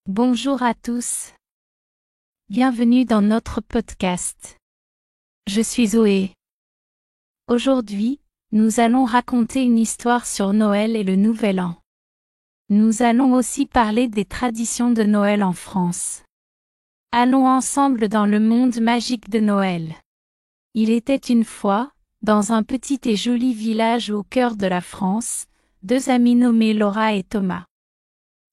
Bonjour à tous. Bienvenue dans notre podcast. Je suis Zoé. Aujourd'hui, nous allons raconter une histoire sur Noël et le Nouvel An. Nous allons aussi parler des traditions de Noël en France. Allons ensemble dans le monde magique de Noël. Il était une fois, dans un petit et joli village au cœur de la France, deux amis nommés Laura et Thomas.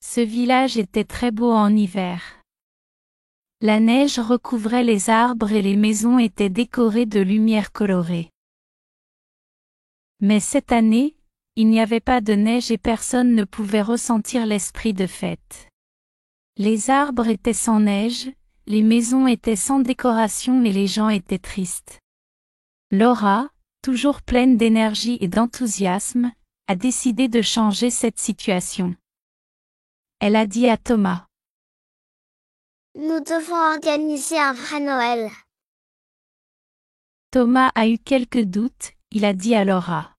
Ce village était très beau en hiver. La neige recouvrait les arbres et les maisons étaient décorées de lumières colorées. Mais cette année, il n'y avait pas de neige et personne ne pouvait ressentir l'esprit de fête. Les arbres étaient sans neige, les maisons étaient sans décoration et les gens étaient tristes. Laura, toujours pleine d'énergie et d'enthousiasme, a décidé de changer cette situation. Elle a dit à Thomas: Nous devons organiser un vrai Noël. Thomas a eu quelques doutes, il a dit à Laura: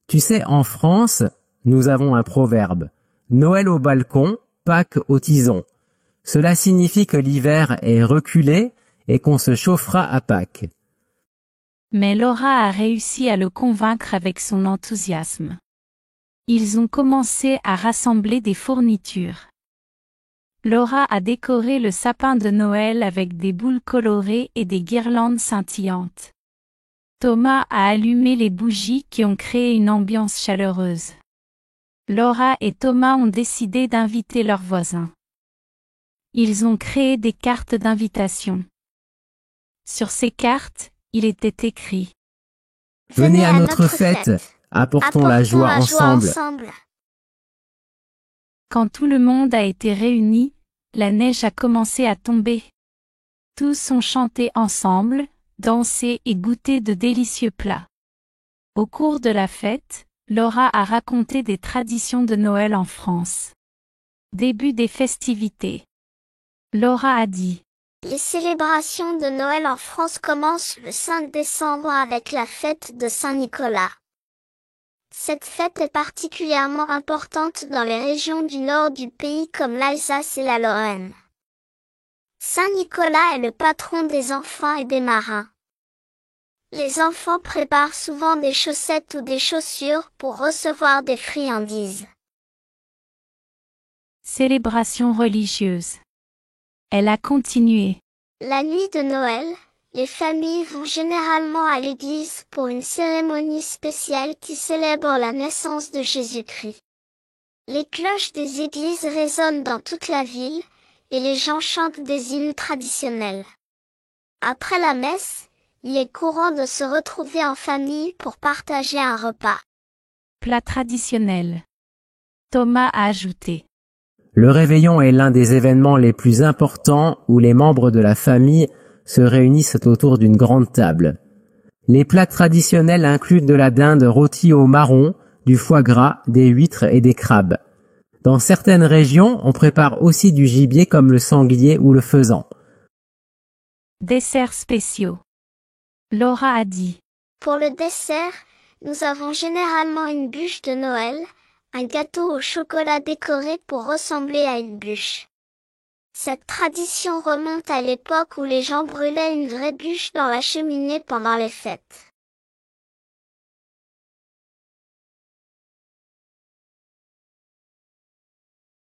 Tu sais, en France, nous avons un proverbe. Noël au balcon, Pâques au tison. Cela signifie que l'hiver est reculé et qu'on se chauffera à Pâques. Mais Laura a réussi à le convaincre avec son enthousiasme. Ils ont commencé à rassembler des fournitures. Laura a décoré le sapin de Noël avec des boules colorées et des guirlandes scintillantes. Thomas a allumé les bougies qui ont créé une ambiance chaleureuse. Laura et Thomas ont décidé d'inviter leurs voisins. Ils ont créé des cartes d'invitation. Sur ces cartes, il était écrit: Venez à notre fête, apportons la joie ensemble. Quand tout le monde a été réuni, la neige a commencé à tomber. Tous ont chanté ensemble, dansé et goûté de délicieux plats. Au cours de la fête, Laura a raconté des traditions de Noël en France. Début des festivités. Laura a dit: Les célébrations de Noël en France commencent le 5 décembre avec la fête de Saint-Nicolas. Cette fête est particulièrement importante dans les régions du nord du pays comme l'Alsace et la Lorraine. Saint-Nicolas est le patron des enfants et des marins. Les enfants préparent souvent des chaussettes ou des chaussures pour recevoir des friandises. Célébration religieuse. Elle a continué. La nuit de Noël, les familles vont généralement à l'église pour une cérémonie spéciale qui célèbre la naissance de Jésus-Christ. Les cloches des églises résonnent dans toute la ville, et les gens chantent des hymnes traditionnels. Après la messe, il est courant de se retrouver en famille pour partager un repas. Plat traditionnel. Thomas a ajouté: Le réveillon est l'un des événements les plus importants où les membres de la famille se réunissent autour d'une grande table. Les plats traditionnels incluent de la dinde rôtie au marron, du foie gras, des huîtres et des crabes. Dans certaines régions, on prépare aussi du gibier comme le sanglier ou le faisan. Desserts spéciaux. Laura a dit: Pour le dessert, nous avons généralement une bûche de Noël, un gâteau au chocolat décoré pour ressembler à une bûche. Cette tradition remonte à l'époque où les gens brûlaient une vraie bûche dans la cheminée pendant les fêtes.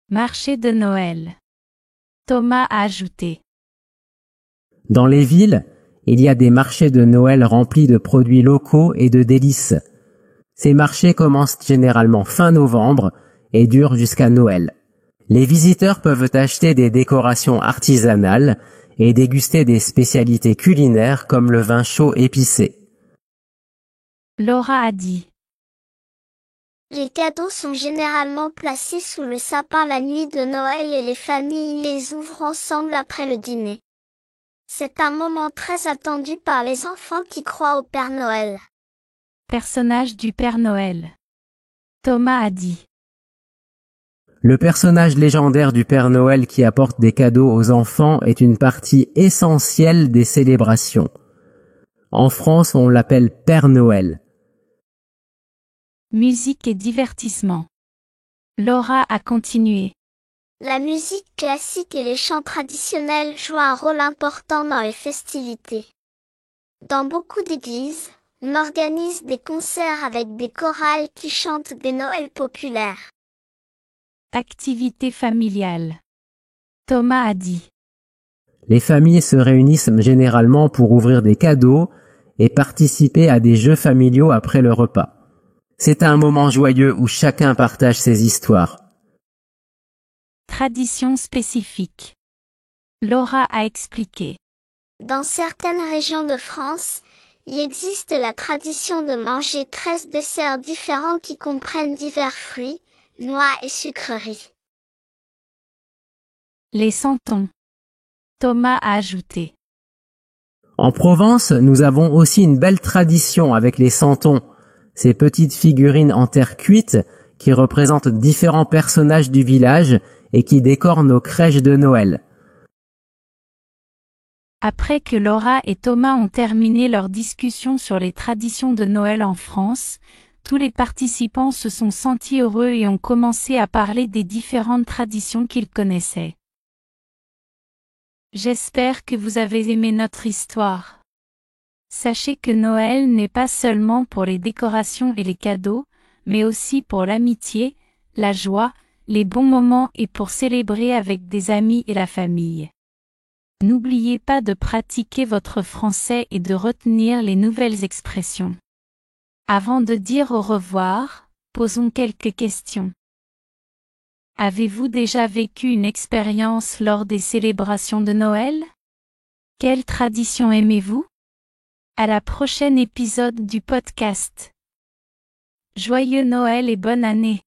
Marché de Noël. Thomas a ajouté: Dans les villes, il y a des marchés de Noël remplis de produits locaux et de délices. Ces marchés commencent généralement fin novembre et durent jusqu'à Noël. Les visiteurs peuvent acheter des décorations artisanales et déguster des spécialités culinaires comme le vin chaud épicé. Laura a dit: Les cadeaux sont généralement placés sous le sapin la nuit de Noël et les familles les ouvrent ensemble après le dîner. C'est un moment très attendu par les enfants qui croient au Père Noël. Personnage du Père Noël. Thomas a dit: Le personnage légendaire du Père Noël qui apporte des cadeaux aux enfants est une partie essentielle des célébrations. En France, on l'appelle Père Noël. Musique et divertissement. Laura a continué: La musique classique et les chants traditionnels jouent un rôle important dans les festivités. Dans beaucoup d'églises, on organise des concerts avec des chorales qui chantent des Noëls populaires. Activité familiale. Thomas a dit. Les familles se réunissent généralement pour ouvrir des cadeaux et participer à des jeux familiaux après le repas. C'est un moment joyeux où chacun partage ses histoires. Tradition spécifique. Laura a expliqué. Dans certaines régions de France, il existe la tradition de manger 13 desserts différents qui comprennent divers fruits, noix et sucreries. Les santons. Thomas a ajouté. En Provence, nous avons aussi une belle tradition avec les santons, ces petites figurines en terre cuite qui représentent différents personnages du village et qui décorent nos crèches de Noël. Après que Laura et Thomas ont terminé leur discussion sur les traditions de Noël en France, tous les participants se sont sentis heureux et ont commencé à parler des différentes traditions qu'ils connaissaient. J'espère que vous avez aimé notre histoire. Sachez que Noël n'est pas seulement pour les décorations et les cadeaux, mais aussi pour l'amitié, la joie, les bons moments et pour célébrer avec des amis et la famille. N'oubliez pas de pratiquer votre français et de retenir les nouvelles expressions. Avant de dire au revoir, posons quelques questions. Avez-vous déjà vécu une expérience lors des célébrations de Noël? Quelle tradition aimez-vous? À la prochaine épisode du podcast. Joyeux Noël et bonne année!